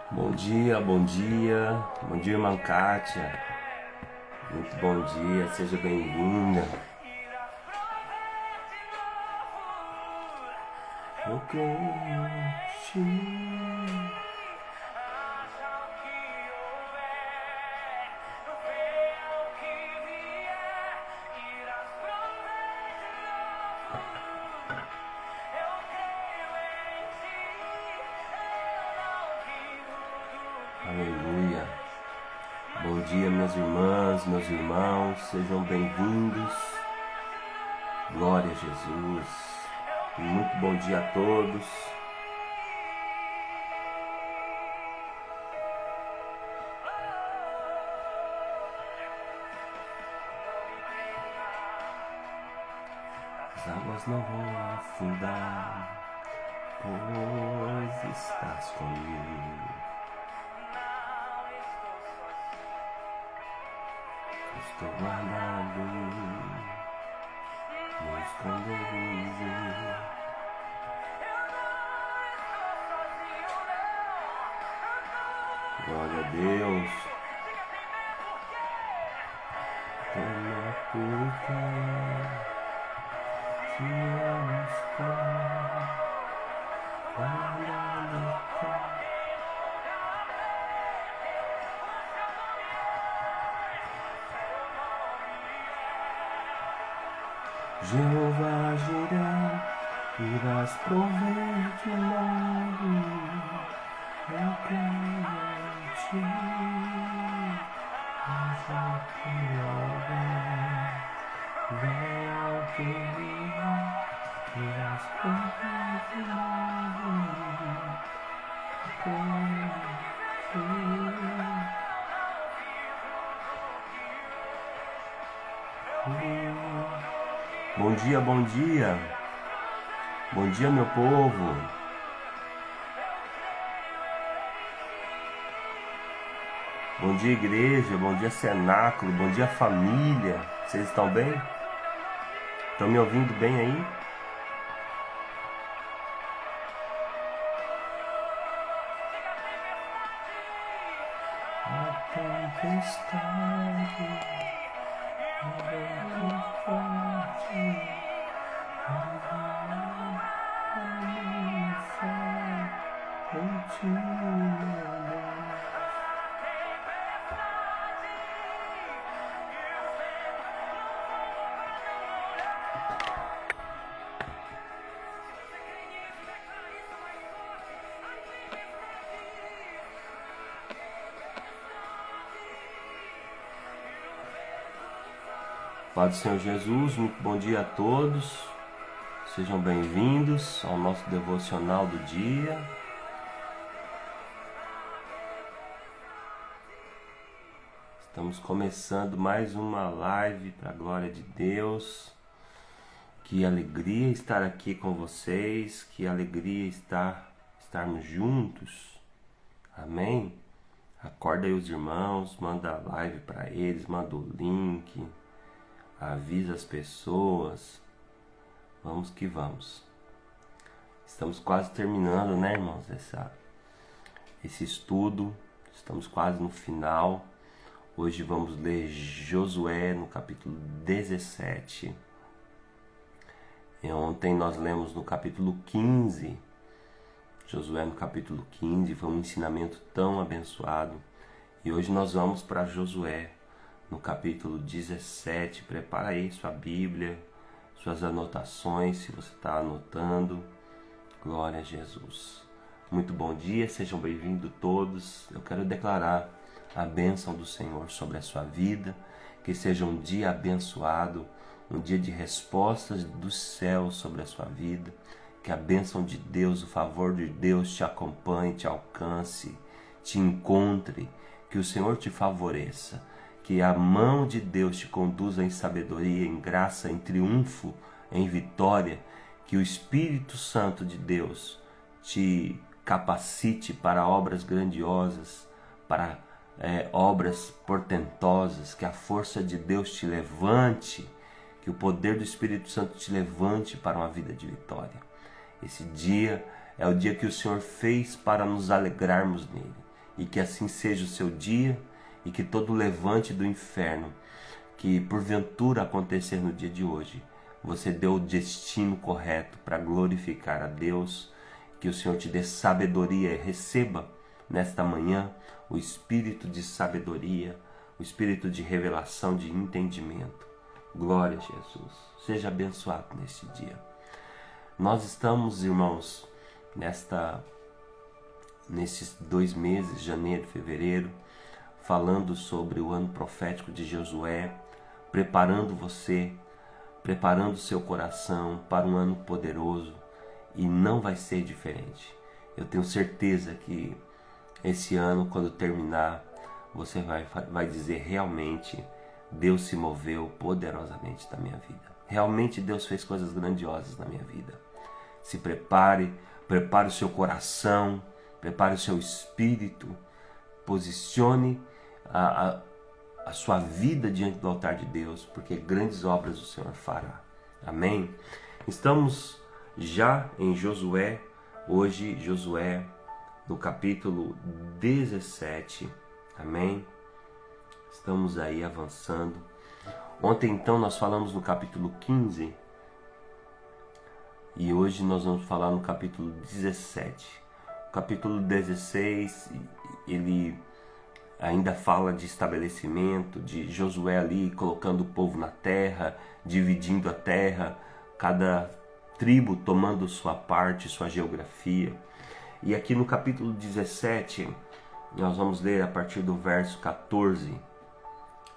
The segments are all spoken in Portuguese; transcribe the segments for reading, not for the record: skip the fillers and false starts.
Bom dia, bom dia, bom dia, irmã Kátia. Muito bom dia, seja bem-vinda. Eu creio em ti. Aleluia. Bom dia, minhas irmãs, meus irmãos, sejam bem-vindos. Glória a Jesus. Muito bom dia a todos. As águas não vão afundar, pois estás comigo. Estou guardado no esconderijo. Glória a Deus. Toma porque se eu estou guardado. Jeová Jireh, irás prover de novo, eu creio em ti, mas aqui venha que irás prover de novo, eu creio em ti. Bom dia, bom dia. Bom dia, meu povo. Bom dia, igreja. Bom dia, cenáculo. Bom dia, família. Vocês estão bem? Estão me ouvindo bem aí? A tempestade vem forte. Pai do Senhor Jesus, muito bom dia a todos. Sejam bem-vindos ao nosso devocional do dia. Estamos começando mais uma live para a glória de Deus. Que alegria estar aqui com vocês, que alegria estarmos juntos. Amém? Acorda aí os irmãos, manda a live para eles, manda o link, avisa as pessoas. Vamos que vamos. Estamos quase terminando, né, irmãos, esse estudo. Estamos quase no final. Hoje vamos ler Josué no capítulo 17. E ontem nós lemos no capítulo 15. Josué no capítulo 15. Foi um ensinamento tão abençoado. E hoje nós vamos para Josué no capítulo 17. Prepara aí sua Bíblia, suas anotações, se você está anotando. Glória a Jesus. Muito bom dia, sejam bem-vindos todos. Eu quero declarar a bênção do Senhor sobre a sua vida, que seja um dia abençoado, um dia de respostas do céu sobre a sua vida, que a bênção de Deus, o favor de Deus te acompanhe, te alcance, te encontre, que o Senhor te favoreça, que a mão de Deus te conduza em sabedoria, em graça, em triunfo, em vitória, que o Espírito Santo de Deus te capacite para obras grandiosas, para obras portentosas, que a força de Deus te levante, que o poder do Espírito Santo te levante para uma vida de vitória. Esse dia é o dia que o Senhor fez para nos alegrarmos nele. e que assim seja o seu dia, e que todo levante do inferno que porventura acontecer no dia de hoje, você deu o destino correto para glorificar a Deus, que o Senhor te dê sabedoria e receba nesta manhã o espírito de sabedoria, o espírito de revelação, de entendimento. Glória a Jesus. Seja abençoado neste dia. Nós estamos, irmãos, nesses 2 meses, janeiro e fevereiro, falando sobre o ano profético de Josué, preparando você, preparando seu coração para um ano poderoso, e não vai ser diferente. Eu tenho certeza que esse ano, quando terminar, você vai dizer: realmente Deus se moveu poderosamente na minha vida. Realmente Deus fez coisas grandiosas na minha vida. Se prepare, prepare o seu coração, prepare o seu espírito, posicione a sua vida diante do altar de Deus, porque grandes obras o Senhor fará. Amém? Estamos já em Josué, hoje Josué no capítulo 17, amém? Estamos aí avançando. Ontem então nós falamos no capítulo 15 e hoje nós vamos falar no capítulo 17. O capítulo 16, ele ainda fala de estabelecimento, de Josué ali colocando o povo na terra, dividindo a terra, cada tribo tomando sua parte, sua geografia. E aqui no capítulo 17, nós vamos ler a partir do verso 14.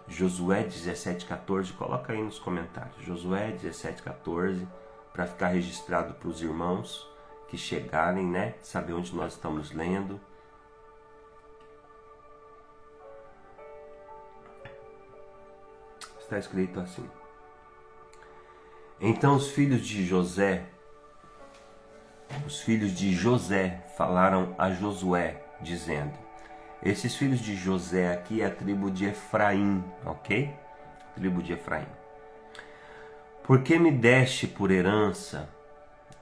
Josué 17:14, coloca aí nos comentários. Josué 17:14, para ficar registrado para os irmãos que chegarem, né? Saber onde nós estamos lendo. Está escrito assim: Então os filhos de José falaram a Josué, dizendo: esses filhos de José aqui é a tribo de Efraim, ok? Tribo de Efraim. Por que me deste por herança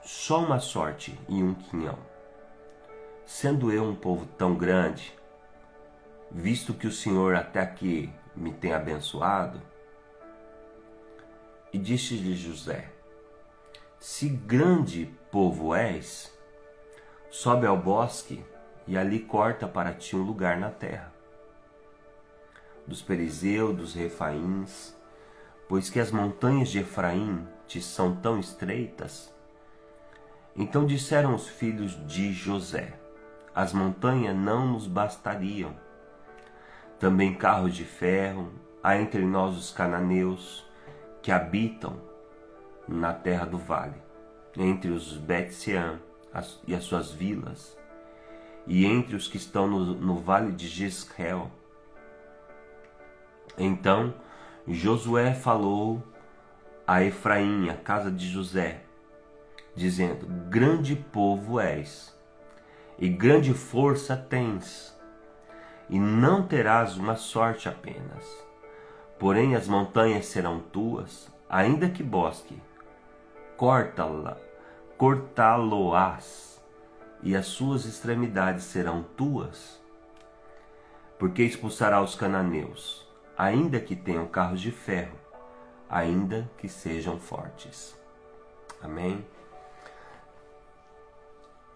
só uma sorte e um quinhão? Sendo eu um povo tão grande, visto que o Senhor até aqui me tem abençoado. E disse-lhe José: se grande povo és, sobe ao bosque e ali corta para ti um lugar na terra, dos Perizeus, dos Refaíns, pois que as montanhas de Efraim te são tão estreitas. Então disseram os filhos de José: as montanhas não nos bastariam. Também carros de ferro há entre nós os cananeus, que habitam na terra do vale, entre os Bet-sean e as suas vilas, e entre os que estão no vale de Jezreel. Então Josué falou a Efraim, a casa de José, dizendo: grande povo és, e grande força tens, e não terás uma sorte apenas. Porém as montanhas serão tuas, ainda que bosque, cortá-lo-ás, e as suas extremidades serão tuas. Porque expulsará os cananeus, ainda que tenham carros de ferro, ainda que sejam fortes. Amém?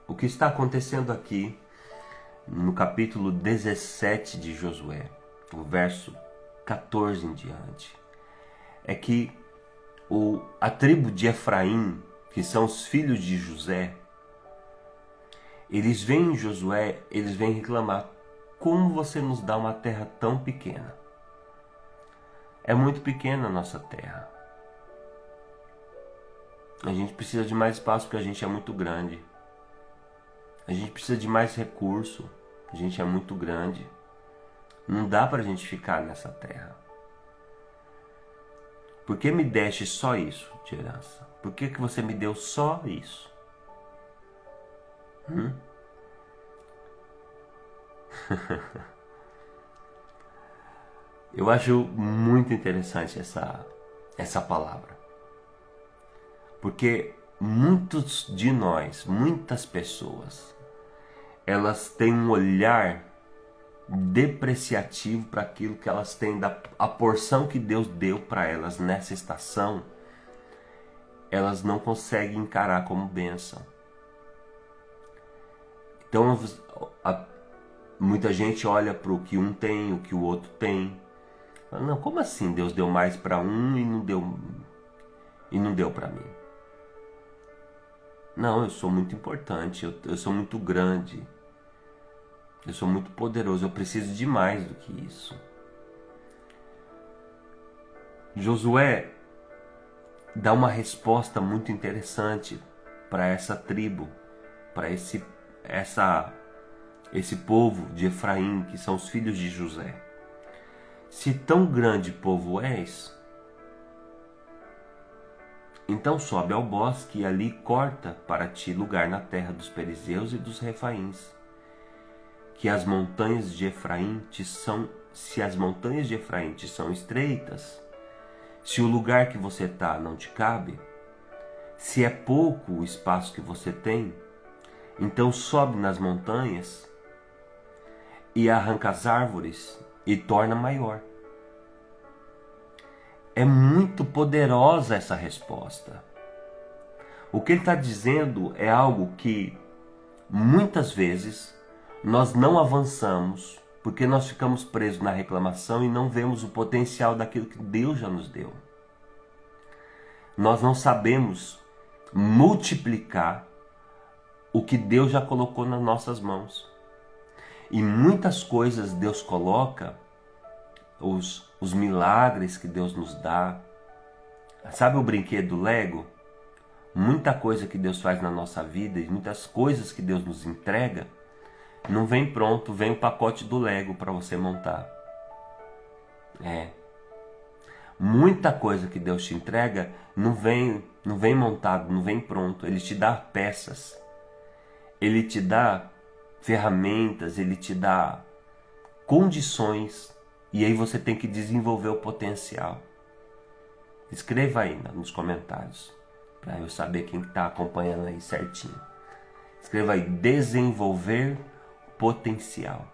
O que está acontecendo aqui no capítulo 17 de Josué, o verso 14 em diante, é que a tribo de Efraim, que são os filhos de José, eles vêm em Josué, eles vêm reclamar: como você nos dá uma terra tão pequena? É muito pequena a nossa terra. A gente precisa de mais espaço porque a gente é muito grande. A gente precisa de mais recurso, a gente é muito grande. Não dá para a gente ficar nessa terra. Por que me deste só isso de herança? Por que você me deu só isso? Eu acho muito interessante essa palavra. Porque muitos de nós, muitas pessoas, elas têm um olhar depreciativo para aquilo que elas têm, a porção que Deus deu para elas nessa estação, elas não conseguem encarar como bênção. Então muita gente olha para o que um tem, o que o outro tem. Fala, não, como assim Deus deu mais para um e não deu para mim? Não, eu sou muito importante, eu sou muito grande, eu sou muito poderoso, eu preciso de mais do que isso. Josué dá uma resposta muito interessante para essa tribo, para esse povo de Efraim, que são os filhos de José. Se tão grande povo és, então sobe ao bosque e ali corta para ti lugar na terra dos perizeus e dos refaíns, que as montanhas de Efraim se as montanhas de Efraim te são estreitas, se o lugar que você está não te cabe, se é pouco o espaço que você tem, então sobe nas montanhas e arranca as árvores e torna maior. É muito poderosa essa resposta. O que ele está dizendo é algo que muitas vezes nós não avançamos porque nós ficamos presos na reclamação e não vemos o potencial daquilo que Deus já nos deu. Nós não sabemos multiplicar o que Deus já colocou nas nossas mãos. E muitas coisas Deus coloca, os milagres que Deus nos dá. Sabe o brinquedo Lego? Muita coisa que Deus faz na nossa vida e muitas coisas que Deus nos entrega, não vem pronto, vem o pacote do Lego para você montar. Muita coisa que Deus te entrega não vem montado, não vem pronto. Ele te dá peças. Ele te dá ferramentas, ele te dá condições, e aí você tem que desenvolver o potencial. Escreva aí nos comentários, para eu saber quem está acompanhando aí certinho. Escreva aí, desenvolver potencial.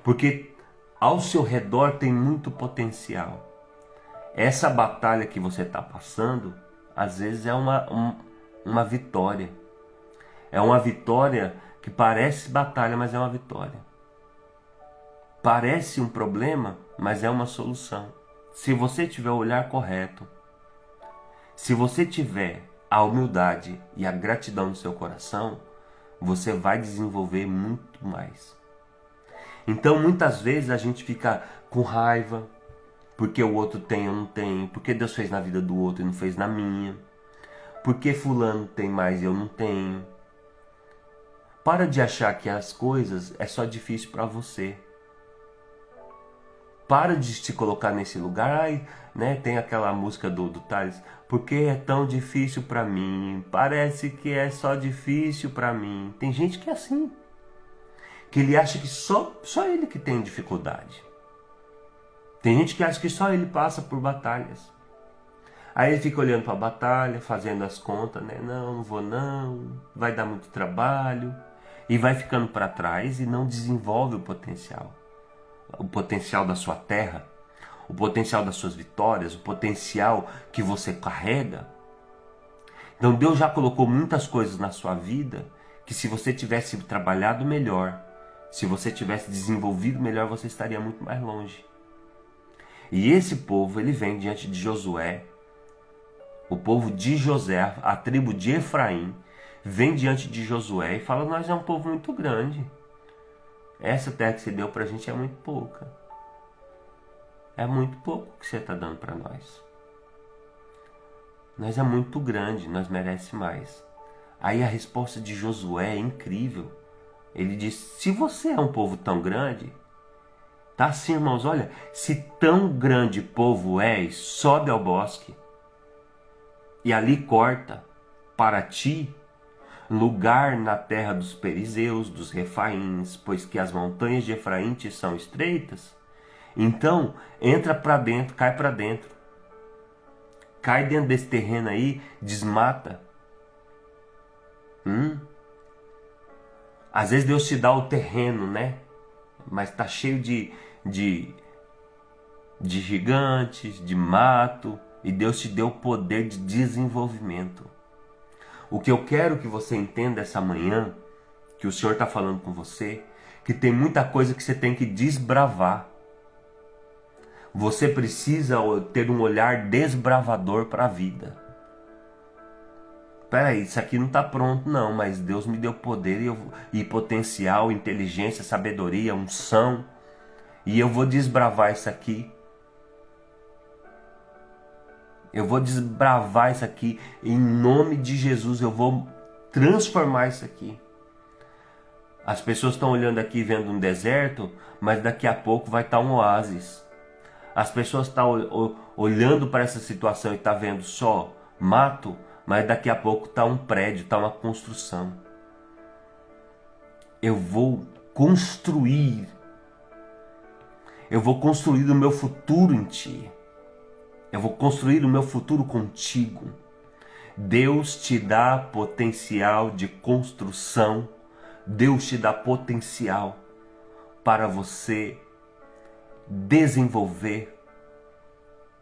Porque ao seu redor tem muito potencial. Essa batalha que você está passando, às vezes é uma vitória. É uma vitória que parece batalha, mas é uma vitória. Parece um problema, mas é uma solução. Se você tiver o olhar correto, se você tiver a humildade e a gratidão no seu coração, você vai desenvolver muito mais. Então muitas vezes a gente fica com raiva, porque o outro tem, eu não tenho, porque Deus fez na vida do outro e não fez na minha, porque fulano tem mais e eu não tenho. Para de achar que as coisas é só difícil para você. Para de se colocar nesse lugar. Tem aquela música do Thales. Porque é tão difícil para mim. Parece que é só difícil para mim. Tem gente que é assim. Que ele acha que só ele que tem dificuldade. Tem gente que acha que só ele passa por batalhas. Aí ele fica olhando para a batalha, fazendo as contas, não vou não, vai dar muito trabalho. E vai ficando para trás e não desenvolve o potencial. O potencial da sua terra, o potencial das suas vitórias, o potencial que você carrega. Então Deus já colocou muitas coisas na sua vida que se você tivesse trabalhado melhor, se você tivesse desenvolvido melhor, você estaria muito mais longe. E esse povo, ele vem diante de Josué, o povo de José, a tribo de Efraim, vem diante de Josué e fala, nós é um povo muito grande. Essa terra que você deu pra gente é muito pouca. É muito pouco que você está dando para nós. Nós é muito grande, nós merece mais. Aí a resposta de Josué é incrível. Ele diz, se você é um povo tão grande, tá assim, irmãos, olha, se tão grande povo és, sobe ao bosque e ali corta para ti lugar na terra dos perizeus, dos refaíns, pois que as montanhas de Efraim te são estreitas. Então, entra para dentro, cai para dentro. Cai dentro desse terreno aí, desmata. Às vezes Deus te dá o terreno, né? mas está cheio de gigantes, de mato, e Deus te deu o poder de desenvolvimento. O que eu quero que você entenda essa manhã, que o Senhor está falando com você, que tem muita coisa que você tem que desbravar. Você precisa ter um olhar desbravador para a vida. Peraí, isso aqui não está pronto não, mas Deus me deu poder e potencial, inteligência, sabedoria, unção, e eu vou desbravar isso aqui. Eu vou desbravar isso aqui, em nome de Jesus, eu vou transformar isso aqui. As pessoas estão olhando aqui vendo um deserto, mas daqui a pouco vai estar um oásis. As pessoas estão olhando para essa situação e estão vendo só mato, mas daqui a pouco está um prédio, está uma construção. Eu vou construir o meu futuro em ti. Eu vou construir o meu futuro contigo. Deus te dá potencial de construção. Deus te dá potencial para você desenvolver,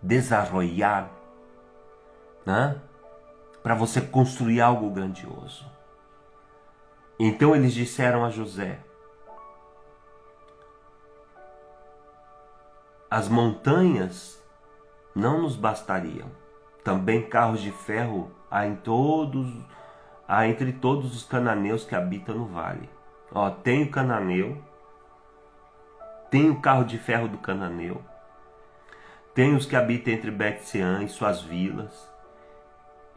desarrollar, né? Para você construir algo grandioso. Então eles disseram a José: as montanhas não nos bastariam. Também carros de ferro há entre todos os cananeus que habitam no vale. Ó, tem o cananeu, tem o carro de ferro do cananeu, tem os que habitam entre Bet-Sean e suas vilas,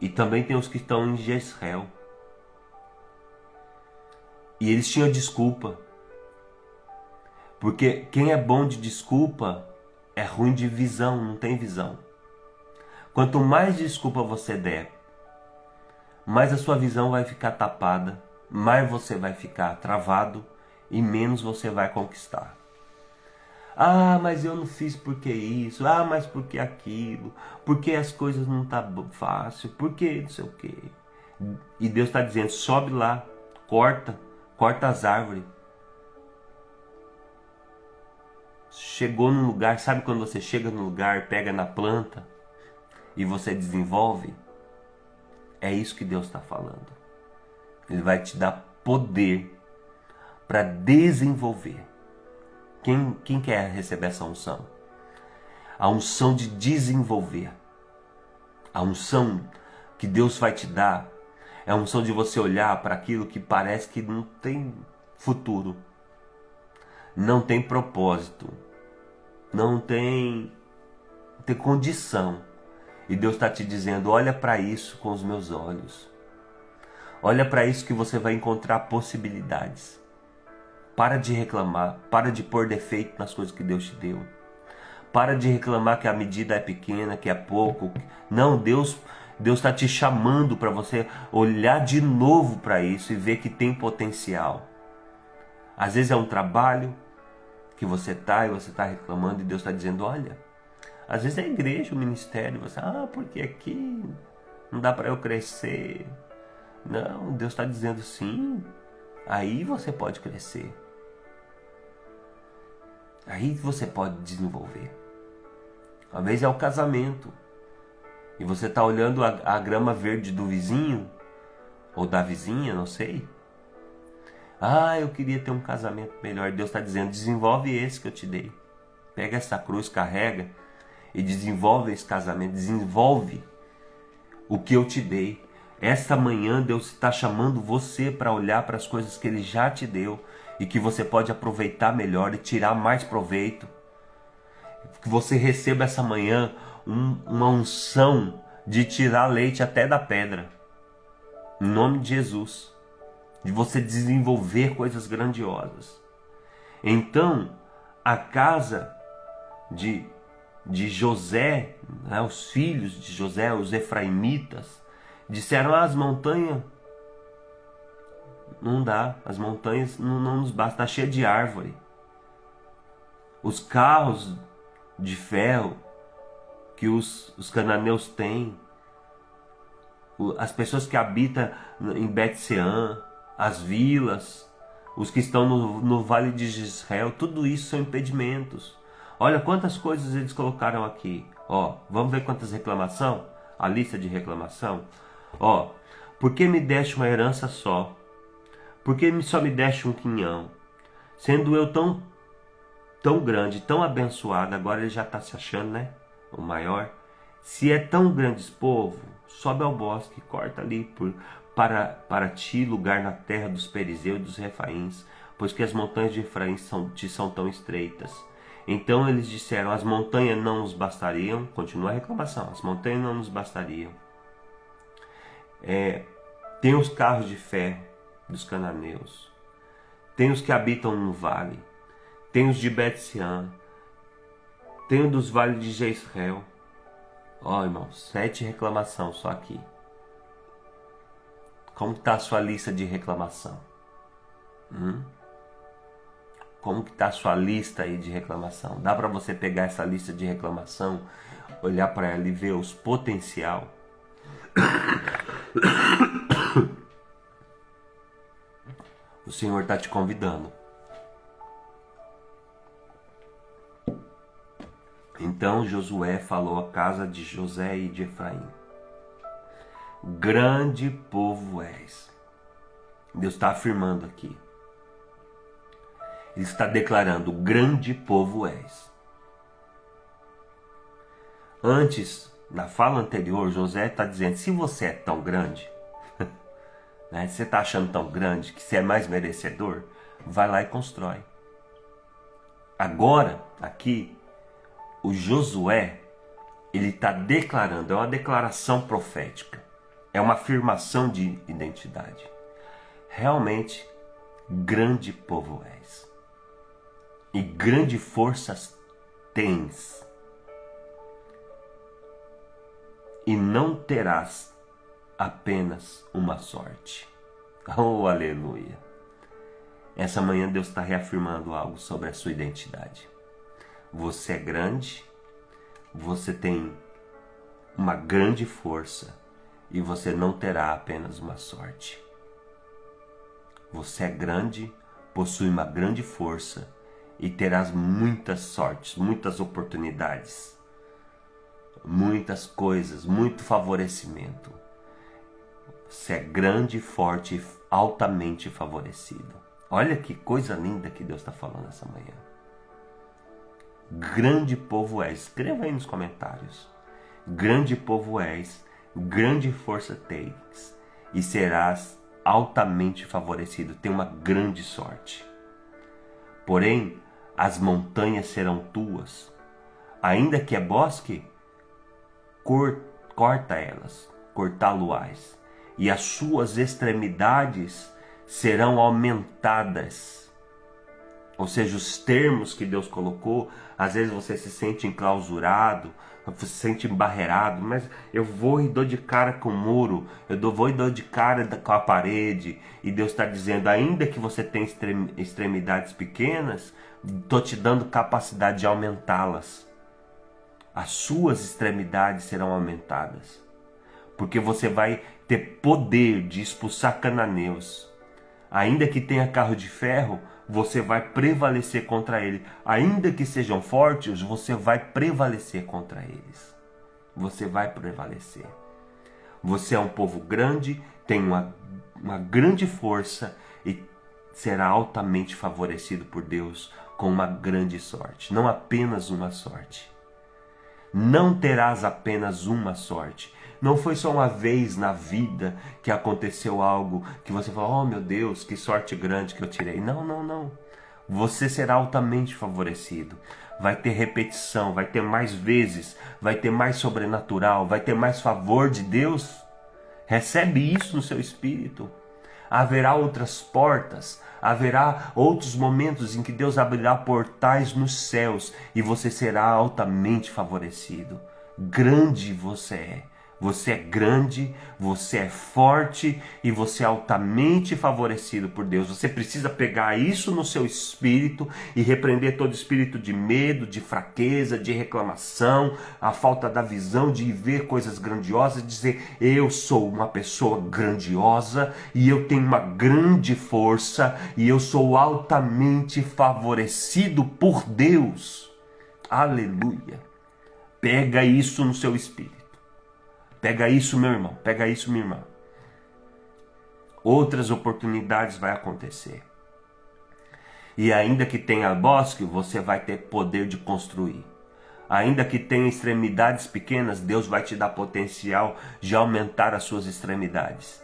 e também tem os que estão em Jezreel. E eles tinham desculpa, porque quem é bom de desculpa é ruim de visão, não tem visão. Quanto mais desculpa você der, mais a sua visão vai ficar tapada, mais você vai ficar travado e menos você vai conquistar. Ah, mas eu não fiz porque isso, ah, mas porque aquilo, porque as coisas não estão fácil, porque não sei o quê. E Deus está dizendo: sobe lá, corta as árvores. Chegou num lugar, sabe quando você chega num lugar, pega na planta e você desenvolve? É isso que Deus está falando. Ele vai te dar poder para desenvolver. Quem quer receber essa unção? A unção de desenvolver. A unção que Deus vai te dar é a unção de você olhar para aquilo que parece que não tem futuro, não tem propósito, não tem condição. E Deus está te dizendo: olha para isso com os meus olhos. Olha para isso que você vai encontrar possibilidades. Para de reclamar, para de pôr defeito nas coisas que Deus te deu. Para de reclamar que a medida é pequena, que é pouco. Não, Deus está te chamando para você olhar de novo para isso e ver que tem potencial. Às vezes é um trabalho que você está reclamando e Deus está dizendo: olha. Às vezes é a igreja, o ministério, você, porque aqui não dá para eu crescer. Não, Deus está dizendo sim, aí você pode crescer. Aí você pode desenvolver. Às vezes é o casamento. E você está olhando a grama verde do vizinho, ou da vizinha, não sei. Eu queria ter um casamento melhor. Deus está dizendo: desenvolve esse que eu te dei. Pega essa cruz, carrega e desenvolve esse casamento. Desenvolve o que eu te dei. Esta manhã Deus está chamando você para olhar para as coisas que Ele já te deu e que você pode aproveitar melhor e tirar mais proveito. Que você receba essa manhã uma unção de tirar leite até da pedra. Em nome de Jesus. De você desenvolver coisas grandiosas. Então, a casa de José, né, os filhos de José, os efraimitas, disseram: as montanhas não dá, as montanhas não nos bastam, está cheia de árvore. Os carros de ferro que os cananeus têm, as pessoas que habitam em Bet-Sean, as vilas, os que estão no vale de Jezreel, tudo isso são impedimentos. Olha quantas coisas eles colocaram aqui. Ó, vamos ver quantas reclamação? A lista de reclamação. Ó, por que me deste uma herança só? Por que só me deste um quinhão? Sendo eu tão grande, tão abençoado, agora ele já está se achando, né? O maior. Se é tão grande esse povo, sobe ao bosque, corta ali para ti lugar na terra dos perizeus e dos refaíns, pois que as montanhas de Efraim te são tão estreitas. Então eles disseram, as montanhas não nos bastariam. Continua a reclamação, as montanhas não nos bastariam. Tem os carros de ferro dos cananeus, tem os que habitam no vale, tem os de Bet-sean, tem os dos vales de Jezreel. Ó, irmão, 7 reclamações só aqui. Como está a sua lista de reclamação? Como que está a sua lista aí de reclamação? Dá para você pegar essa lista de reclamação, olhar para ela e ver os potencial? O Senhor está te convidando. Então Josué falou à casa de José e de Efraim: grande povo és. Deus está afirmando aqui. Ele está declarando: grande povo és. Antes, na fala anterior, José está dizendo: se você é tão grande, né, você está achando tão grande que você é mais merecedor, vai lá e constrói. Agora, aqui, o Josué, ele está declarando, é uma declaração profética, é uma afirmação de identidade. Realmente, grande povo és, e grande forças tens, e não terás apenas uma sorte. Oh, aleluia! Essa manhã Deus está reafirmando algo sobre a sua identidade. Você é grande, você tem uma grande força e você não terá apenas uma sorte. Você é grande, possui uma grande força e terás muitas sortes, muitas oportunidades, muitas coisas, muito favorecimento. Você é grande, forte e altamente favorecido. Olha que coisa linda que Deus está falando essa manhã. Grande povo és. Escreva aí nos comentários. Grande povo és, grande força tens, e serás altamente favorecido. Tem uma grande sorte. Porém, as montanhas serão tuas. Ainda que é bosque, corta elas, cortá-lo-ás, e as suas extremidades serão aumentadas. Ou seja, os termos que Deus colocou, às vezes você se sente enclausurado, você se sente embarreirado, mas eu vou e dou de cara com o muro, vou e dou de cara com a parede, e Deus está dizendo, ainda que você tenha extremidades pequenas, estou te dando capacidade de aumentá-las. As suas extremidades serão aumentadas, porque você vai ter poder de expulsar cananeus. Ainda que tenha carro de ferro, você vai prevalecer contra ele. Ainda que sejam fortes, você vai prevalecer contra eles. Você vai prevalecer. Você é um povo grande, tem uma grande força e será altamente favorecido por Deus com uma grande sorte. Não apenas uma sorte. Não terás apenas uma sorte. Não foi só uma vez na vida que aconteceu algo que você falou, oh meu Deus, que sorte grande que eu tirei. Não, não, não. Você será altamente favorecido. Vai ter repetição, vai ter mais vezes, vai ter mais sobrenatural, vai ter mais favor de Deus. Recebe isso no seu espírito. Haverá outras portas, haverá outros momentos em que Deus abrirá portais nos céus e você será altamente favorecido. Grande você é. Você é grande, você é forte e você é altamente favorecido por Deus. Você precisa pegar isso no seu espírito e repreender todo espírito de medo, de fraqueza, de reclamação, a falta da visão de ver coisas grandiosas, dizer: eu sou uma pessoa grandiosa e eu tenho uma grande força e eu sou altamente favorecido por Deus. Aleluia. Pega isso no seu espírito. Pega isso, meu irmão. Pega isso, minha irmã. Outras oportunidades vai acontecer. E ainda que tenha bosque, você vai ter poder de construir. Ainda que tenha extremidades pequenas, Deus vai te dar potencial de aumentar as suas extremidades.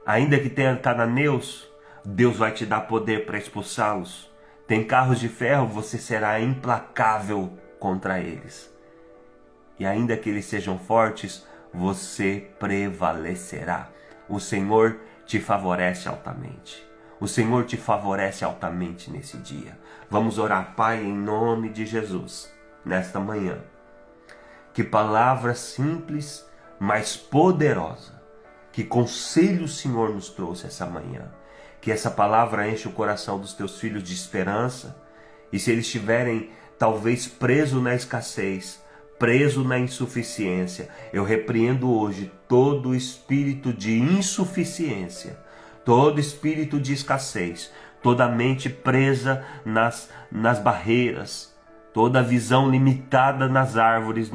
Ainda que tenha cananeus, Deus vai te dar poder para expulsá-los. Tem carros de ferro, você será implacável contra eles. E ainda que eles sejam fortes, você prevalecerá. O Senhor te favorece altamente. O Senhor te favorece altamente nesse dia. Vamos orar, Pai, em nome de Jesus, nesta manhã. Que palavra simples, mas poderosa. Que conselho o Senhor nos trouxe essa manhã. Que essa palavra enche o coração dos teus filhos de esperança. E se eles estiverem talvez presos na escassez, preso na insuficiência, eu repreendo hoje todo espírito de insuficiência, todo espírito de escassez, toda mente presa nas barreiras, toda visão limitada nas árvores,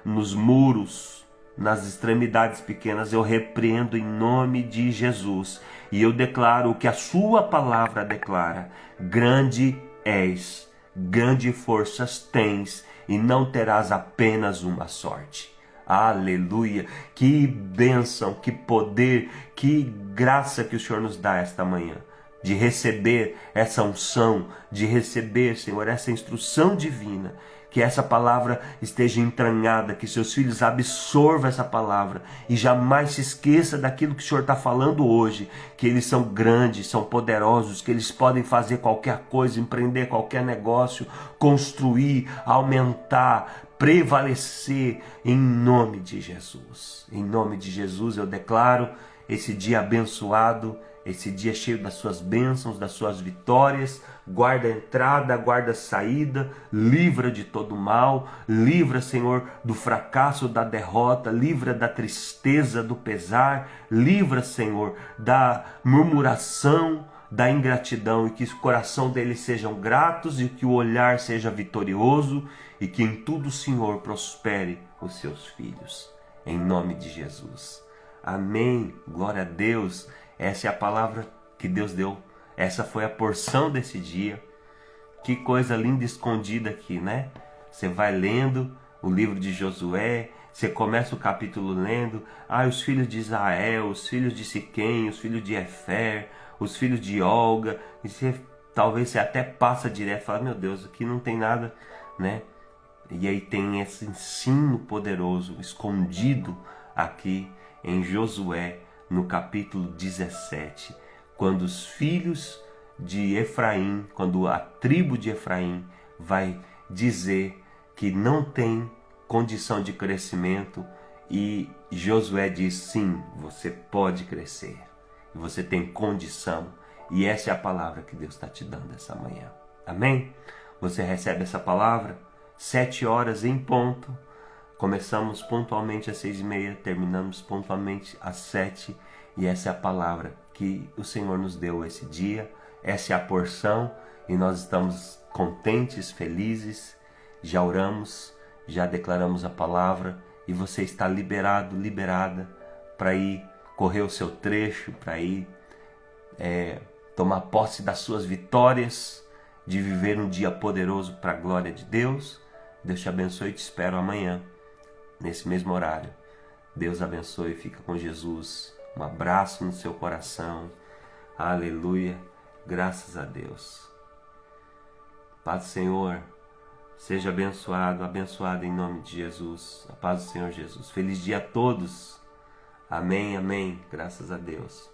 nos muros, nas extremidades pequenas, eu repreendo em nome de Jesus. E eu declaro o que a sua palavra declara: grande és, grande forças tens, e não terás apenas uma sorte. Aleluia! Que bênção, que poder, que graça que o Senhor nos dá esta manhã, de receber essa unção, de receber, Senhor, essa instrução divina. Que essa palavra esteja entranhada, que seus filhos absorvam essa palavra e jamais se esqueça daquilo que o Senhor está falando hoje, que eles são grandes, são poderosos, que eles podem fazer qualquer coisa, empreender qualquer negócio, construir, aumentar, prevalecer, em nome de Jesus. Em nome de Jesus eu declaro esse dia abençoado, esse dia cheio das suas bênçãos, das suas vitórias. Guarda a entrada, guarda a saída, livra de todo mal, livra, Senhor, do fracasso, da derrota, livra da tristeza, do pesar, livra, Senhor, da murmuração, da ingratidão, e que o coração deles sejam gratos e que o olhar seja vitorioso e que em tudo, Senhor, prospere os seus filhos. Em nome de Jesus. Amém. Glória a Deus. Essa é a palavra que Deus deu. Essa foi a porção desse dia. Que coisa linda escondida aqui, né? Você vai lendo o livro de Josué, você começa o capítulo lendo, os filhos de Israel, os filhos de Siquém, os filhos de Efer, os filhos de Olga, e talvez você até passa direto e fala: meu Deus, aqui não tem nada, né? E aí tem esse ensino poderoso escondido aqui em Josué, no capítulo 17, quando os filhos de Efraim, quando a tribo de Efraim vai dizer que não tem condição de crescimento, e Josué diz: sim, você pode crescer, você tem condição, e essa é a palavra que Deus está te dando essa manhã. Amém? Você recebe essa palavra? 7 horas em ponto. Começamos pontualmente às 6h30, terminamos pontualmente às 7h, e essa é a palavra que o Senhor nos deu esse dia. Essa é a porção, e nós estamos contentes, felizes. Já oramos, já declaramos a palavra, e você está liberado, liberada para ir correr o seu trecho, para ir tomar posse das suas vitórias, de viver um dia poderoso para a glória de Deus. Deus te abençoe e te espero amanhã, nesse mesmo horário. Deus abençoe, fica com Jesus. Um abraço no seu coração. Aleluia. Graças a Deus. Paz do Senhor. Seja abençoado, abençoado em nome de Jesus. A paz do Senhor Jesus. Feliz dia a todos. Amém, amém. Graças a Deus.